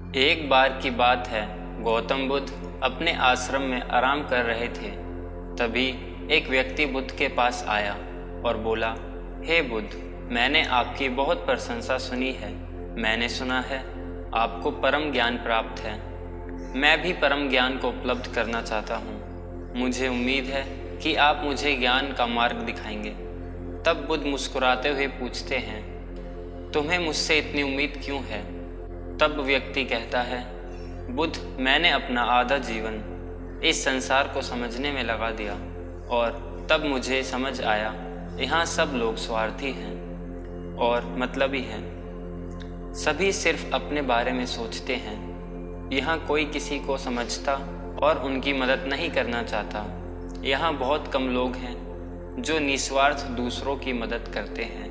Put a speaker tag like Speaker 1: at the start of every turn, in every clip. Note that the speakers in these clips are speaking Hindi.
Speaker 1: एक बार की बात है, गौतम बुद्ध अपने आश्रम में आराम कर रहे थे। तभी एक व्यक्ति बुद्ध के पास आया और बोला, हे बुद्ध, मैंने आपकी बहुत प्रशंसा सुनी है। मैंने सुना है आपको परम ज्ञान प्राप्त है। मैं भी परम ज्ञान को उपलब्ध करना चाहता हूँ। मुझे उम्मीद है कि आप मुझे ज्ञान का मार्ग दिखाएंगे। तब बुद्ध मुस्कुराते हुए पूछते हैं, तुम्हें मुझसे इतनी उम्मीद क्यों है? तब व्यक्ति कहता है, बुद्ध, मैंने अपना आधा जीवन इस संसार को समझने में लगा दिया और तब मुझे समझ आया यहाँ सब लोग स्वार्थी हैं और मतलबी हैं। सभी सिर्फ अपने बारे में सोचते हैं। यहाँ कोई किसी को समझता और उनकी मदद नहीं करना चाहता। यहाँ बहुत कम लोग हैं जो निस्वार्थ दूसरों की मदद करते हैं।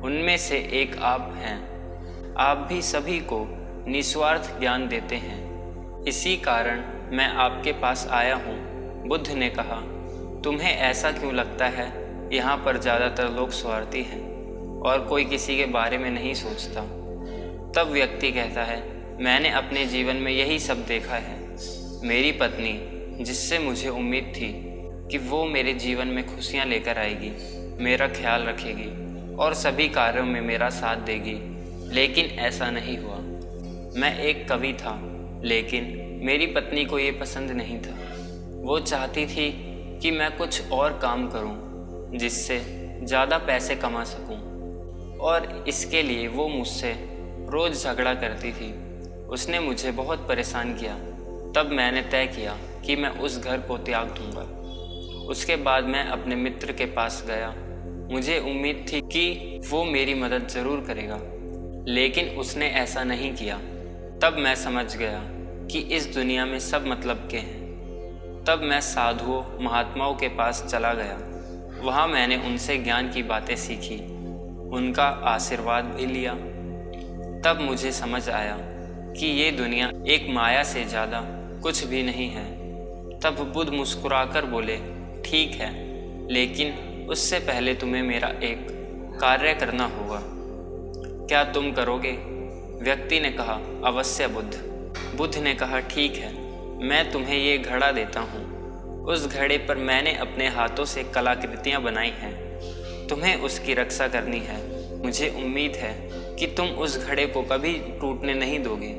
Speaker 1: उनमें से एक आप हैं। आप भी सभी को निस्वार्थ ज्ञान देते हैं। इसी कारण मैं आपके पास आया हूँ। बुद्ध ने कहा, तुम्हें ऐसा क्यों लगता है यहाँ पर ज़्यादातर लोग स्वार्थी हैं और कोई किसी के बारे में नहीं सोचता? तब व्यक्ति कहता है, मैंने अपने जीवन में यही सब देखा है। मेरी पत्नी, जिससे मुझे उम्मीद थी कि वो मेरे जीवन में खुशियाँ लेकर आएगी, मेरा ख्याल रखेगी और सभी कार्यों में मेरा साथ देगी, लेकिन ऐसा नहीं हुआ। मैं एक कवि था, लेकिन मेरी पत्नी को ये पसंद नहीं था। वो चाहती थी कि मैं कुछ और काम करूं, जिससे ज़्यादा पैसे कमा सकूं, और इसके लिए वो मुझसे रोज़ झगड़ा करती थी। उसने मुझे बहुत परेशान किया। तब मैंने तय किया कि मैं उस घर को त्याग दूंगा। उसके बाद मैं अपने मित्र के पास गया। मुझे उम्मीद थी कि वो मेरी मदद ज़रूर करेगा, लेकिन उसने ऐसा नहीं किया। तब मैं समझ गया कि इस दुनिया में सब मतलब के हैं। तब मैं साधुओं महात्माओं के पास चला गया। वहाँ मैंने उनसे ज्ञान की बातें सीखी, उनका आशीर्वाद भी लिया। तब मुझे समझ आया कि ये दुनिया एक माया से ज़्यादा कुछ भी नहीं है। तब बुद्ध मुस्कुराकर बोले, ठीक है, लेकिन उससे पहले तुम्हें मेरा एक कार्य करना होगा। क्या तुम करोगे? व्यक्ति ने कहा, अवश्य बुद्ध। बुद्ध ने कहा, ठीक है, मैं तुम्हें ये घड़ा देता हूँ। उस घड़े पर मैंने अपने हाथों से कलाकृतियाँ बनाई हैं। तुम्हें उसकी रक्षा करनी है। मुझे उम्मीद है कि तुम उस घड़े को कभी टूटने नहीं दोगे।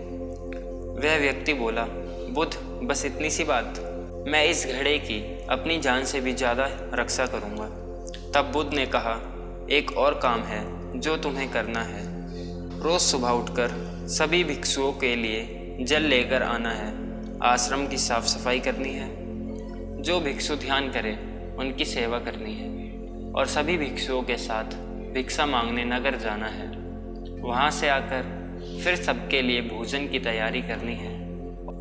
Speaker 1: वह व्यक्ति बोला, बुद्ध, बस इतनी सी बात? मैं इस घड़े की अपनी जान से भी ज़्यादा रक्षा करूँगा। तब बुद्ध ने कहा, एक और काम है जो तुम्हें करना है। रोज़ सुबह उठकर सभी भिक्षुओं के लिए जल लेकर आना है। आश्रम की साफ सफाई करनी है। जो भिक्षु ध्यान करे उनकी सेवा करनी है और सभी भिक्षुओं के साथ भिक्षा मांगने नगर जाना है। वहाँ से आकर फिर सबके लिए भोजन की तैयारी करनी है।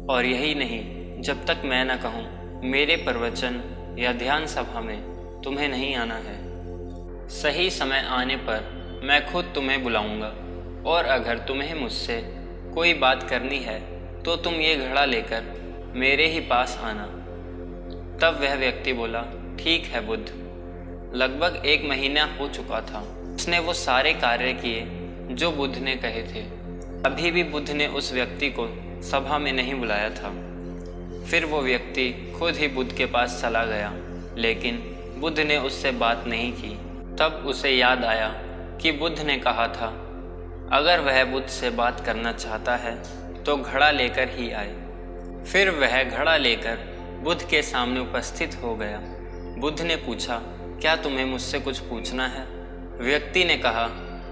Speaker 1: और यही नहीं, जब तक मैं न कहूँ, मेरे प्रवचन या ध्यान सभा में तुम्हें नहीं आना है। सही समय आने पर मैं खुद तुम्हें बुलाऊंगा, और अगर तुम्हें मुझसे कोई बात करनी है तो तुम ये घड़ा लेकर मेरे ही पास आना। तब वह व्यक्ति बोला, ठीक है बुद्ध। लगभग 1 महीना हो चुका था। उसने वो सारे कार्य किए जो बुद्ध ने कहे थे। अभी भी बुद्ध ने उस व्यक्ति को सभा में नहीं बुलाया था। फिर वो व्यक्ति खुद ही बुद्ध के पास चला गया, लेकिन बुद्ध ने उससे बात नहीं की। तब उसे याद आया कि बुद्ध ने कहा था, अगर वह बुद्ध से बात करना चाहता है तो घड़ा लेकर ही आए। फिर वह घड़ा लेकर बुद्ध के सामने उपस्थित हो गया। बुद्ध ने पूछा, क्या तुम्हें मुझसे कुछ पूछना है? व्यक्ति ने कहा,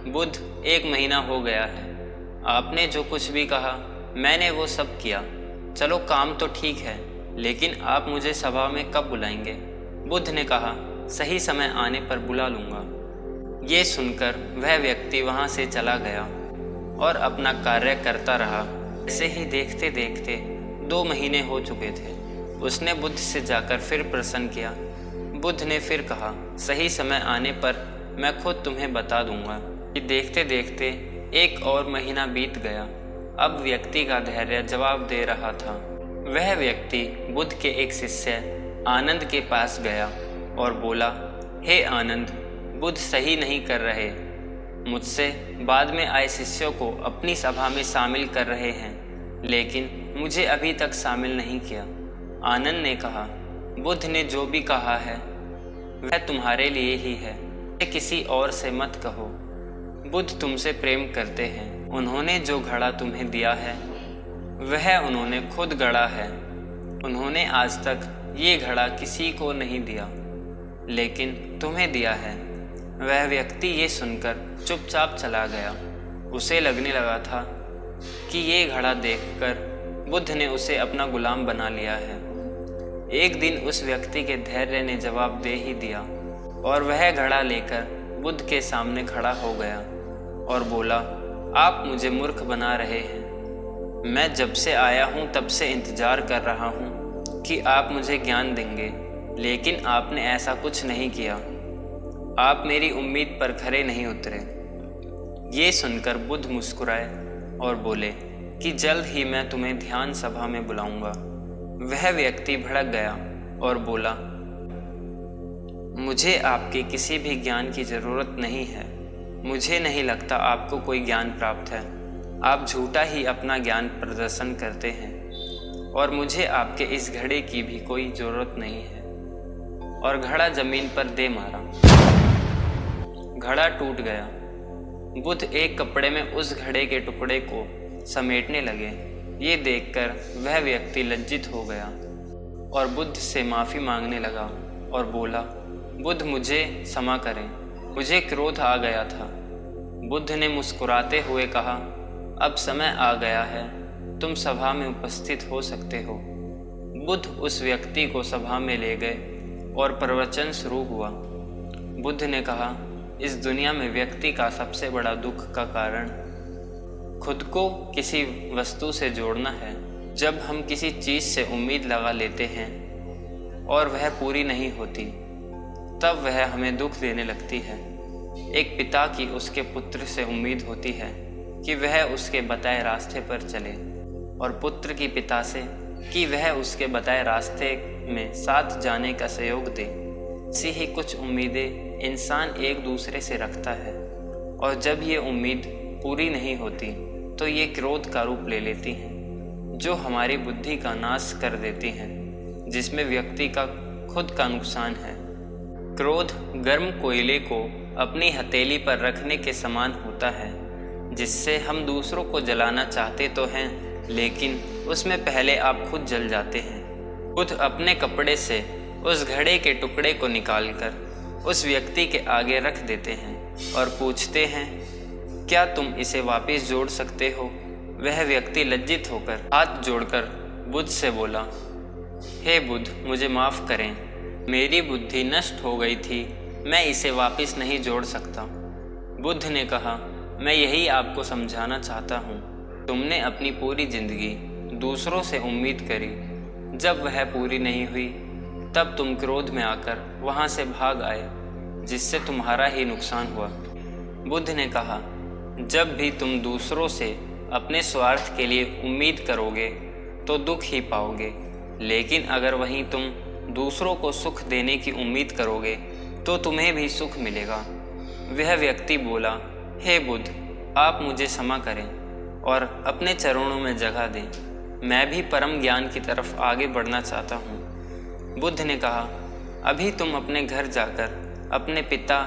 Speaker 1: बुद्ध, 1 महीना हो गया है। आपने जो कुछ भी कहा मैंने वो सब किया। चलो, काम तो ठीक है, लेकिन आप मुझे सभा में कब बुलाएंगे? बुद्ध ने कहा, सही समय आने पर बुला लूँगा। ये सुनकर वह व्यक्ति वहाँ से चला गया और अपना कार्य करता रहा। ऐसे ही देखते देखते 2 महीने हो चुके थे। उसने बुद्ध से जाकर फिर प्रश्न किया। बुद्ध ने फिर कहा, सही समय आने पर मैं खुद तुम्हें बता दूंगा। कि देखते देखते 1 और महीना बीत गया। अब व्यक्ति का धैर्य जवाब दे रहा था। वह व्यक्ति बुद्ध के एक शिष्य आनंद के पास गया और बोला, हे आनंद, बुद्ध सही नहीं कर रहे। मुझसे बाद में आए शिष्यों को अपनी सभा में शामिल कर रहे हैं, लेकिन मुझे अभी तक शामिल नहीं किया। आनंद ने कहा, बुद्ध ने जो भी कहा है वह तुम्हारे लिए ही है, किसी और से मत कहो। बुद्ध तुमसे प्रेम करते हैं। उन्होंने जो घड़ा तुम्हें दिया है वह उन्होंने खुद गढ़ा है। उन्होंने आज तक ये घड़ा किसी को नहीं दिया, लेकिन तुम्हें दिया है। वह व्यक्ति ये सुनकर चुपचाप चला गया। उसे लगने लगा था कि ये घड़ा देखकर बुद्ध ने उसे अपना गुलाम बना लिया है। एक दिन उस व्यक्ति के धैर्य ने जवाब दे ही दिया और वह घड़ा लेकर बुद्ध के सामने खड़ा हो गया और बोला, आप मुझे मूर्ख बना रहे हैं। मैं जब से आया हूँ तब से इंतजार कर रहा हूँ कि आप मुझे ज्ञान देंगे, लेकिन आपने ऐसा कुछ नहीं किया। आप मेरी उम्मीद पर खरे नहीं उतरे। ये सुनकर बुद्ध मुस्कुराए और बोले कि जल्द ही मैं तुम्हें ध्यान सभा में बुलाऊंगा। वह व्यक्ति भड़क गया और बोला, मुझे आपके किसी भी ज्ञान की ज़रूरत नहीं है। मुझे नहीं लगता आपको कोई ज्ञान प्राप्त है। आप झूठा ही अपना ज्ञान प्रदर्शन करते हैं और मुझे आपके इस घड़े की भी कोई ज़रूरत नहीं है। और घड़ा जमीन पर दे मारा। घड़ा टूट गया। बुद्ध एक कपड़े में उस घड़े के टुकड़े को समेटने लगे। ये देखकर वह व्यक्ति लज्जित हो गया और बुद्ध से माफ़ी मांगने लगा और बोला, बुद्ध मुझे क्षमा करें, मुझे क्रोध आ गया था। बुद्ध ने मुस्कुराते हुए कहा, अब समय आ गया है, तुम सभा में उपस्थित हो सकते हो। बुद्ध उस व्यक्ति को सभा में ले गए और प्रवचन शुरू हुआ। बुद्ध ने कहा, इस दुनिया में व्यक्ति का सबसे बड़ा दुख का कारण खुद को किसी वस्तु से जोड़ना है। जब हम किसी चीज़ से उम्मीद लगा लेते हैं और वह पूरी नहीं होती, तब वह हमें दुख देने लगती है। एक पिता की उसके पुत्र से उम्मीद होती है कि वह उसके बताए रास्ते पर चले और पुत्र की पिता से कि वह उसके बताए रास्ते में साथ जाने का सहयोग दे। सी ही कुछ उम्मीदें इंसान एक दूसरे से रखता है और जब ये उम्मीद पूरी नहीं होती तो ये क्रोध का रूप ले लेती हैं, जो हमारी बुद्धि का नाश कर देती हैं, जिसमें व्यक्ति का खुद का नुकसान है। क्रोध गर्म कोयले को अपनी हथेली पर रखने के समान होता है, जिससे हम दूसरों को जलाना चाहते तो हैं, लेकिन उसमें पहले आप खुद जल जाते हैं। खुद अपने कपड़े से उस घड़े के टुकड़े को निकालकर उस व्यक्ति के आगे रख देते हैं और पूछते हैं, क्या तुम इसे वापस जोड़ सकते हो? वह व्यक्ति लज्जित होकर हाथ जोड़कर बुद्ध से बोला, हे बुद्ध, मुझे माफ़ करें, मेरी बुद्धि नष्ट हो गई थी, मैं इसे वापस नहीं जोड़ सकता। बुद्ध ने कहा, मैं यही आपको समझाना चाहता हूँ। तुमने अपनी पूरी जिंदगी दूसरों से उम्मीद करी, जब वह पूरी नहीं हुई तब तुम क्रोध में आकर वहाँ से भाग आए, जिससे तुम्हारा ही नुकसान हुआ। बुद्ध ने कहा, जब भी तुम दूसरों से अपने स्वार्थ के लिए उम्मीद करोगे तो दुख ही पाओगे, लेकिन अगर वहीं तुम दूसरों को सुख देने की उम्मीद करोगे तो तुम्हें भी सुख मिलेगा। वह व्यक्ति बोला, हे बुद्ध, आप मुझे क्षमा करें और अपने चरणों में जगह दें। मैं भी परम ज्ञान की तरफ आगे बढ़ना चाहता हूँ। बुद्ध ने कहा, अभी तुम अपने घर जाकर अपने पिता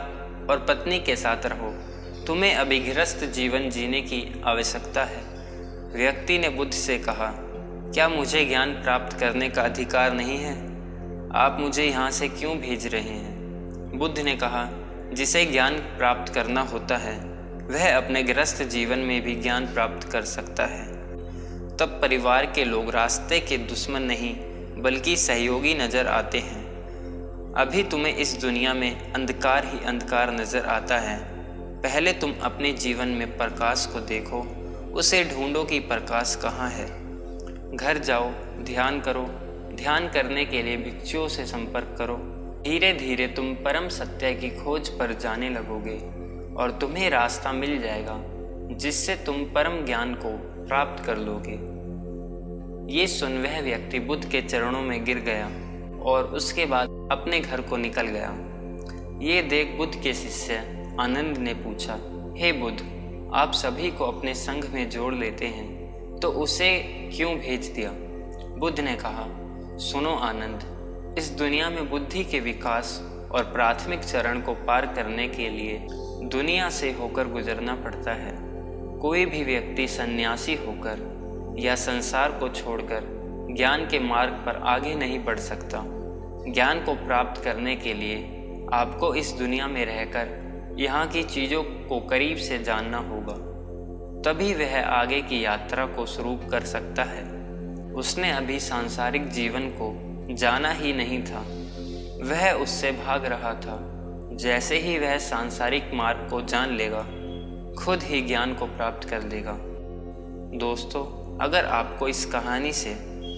Speaker 1: और पत्नी के साथ रहो। तुम्हें अभी गृहस्थ जीवन जीने की आवश्यकता है। व्यक्ति ने बुद्ध से कहा, क्या मुझे ज्ञान प्राप्त करने का अधिकार नहीं है? आप मुझे यहाँ से क्यों भेज रहे हैं? बुद्ध ने कहा, जिसे ज्ञान प्राप्त करना होता है वह अपने गृहस्थ जीवन में भी ज्ञान प्राप्त कर सकता है। तब परिवार के लोग रास्ते के दुश्मन नहीं बल्कि सहयोगी नज़र आते हैं। अभी तुम्हें इस दुनिया में अंधकार ही अंधकार नज़र आता है। पहले तुम अपने जीवन में प्रकाश को देखो, उसे ढूंढो कि प्रकाश कहाँ है। घर जाओ, ध्यान करो। ध्यान करने के लिए भिक्षुओं से संपर्क करो। धीरे धीरे तुम परम सत्य की खोज पर जाने लगोगे और तुम्हें रास्ता मिल जाएगा, जिससे तुम परम ज्ञान को प्राप्त कर लोगे। ये सुन वह व्यक्ति बुद्ध के चरणों में गिर गया और उसके बाद अपने घर को निकल गया। ये देख बुद्ध के शिष्य आनंद ने पूछा, हे बुद्ध, आप सभी को अपने संघ में जोड़ लेते हैं, तो उसे क्यों भेज दिया? बुद्ध ने कहा, सुनो आनंद, इस दुनिया में बुद्धि के विकास और प्राथमिक चरण को पार करने के लिए दुनिया से होकर गुजरना पड़ता है। कोई भी व्यक्ति सन्यासी होकर या संसार को छोड़कर ज्ञान के मार्ग पर आगे नहीं बढ़ सकता। ज्ञान को प्राप्त करने के लिए आपको इस दुनिया में रहकर यहाँ की चीज़ों को करीब से जानना होगा, तभी वह आगे की यात्रा को शुरू कर सकता है। उसने अभी सांसारिक जीवन को जाना ही नहीं था, वह उससे भाग रहा था। जैसे ही वह सांसारिक मार्ग को जान लेगा, खुद ही ज्ञान को प्राप्त कर देगा। दोस्तों, अगर आपको इस कहानी से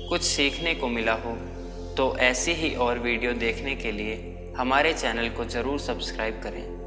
Speaker 1: कुछ सीखने को मिला हो तो ऐसी ही और वीडियो देखने के लिए हमारे चैनल को ज़रूर सब्सक्राइब करें।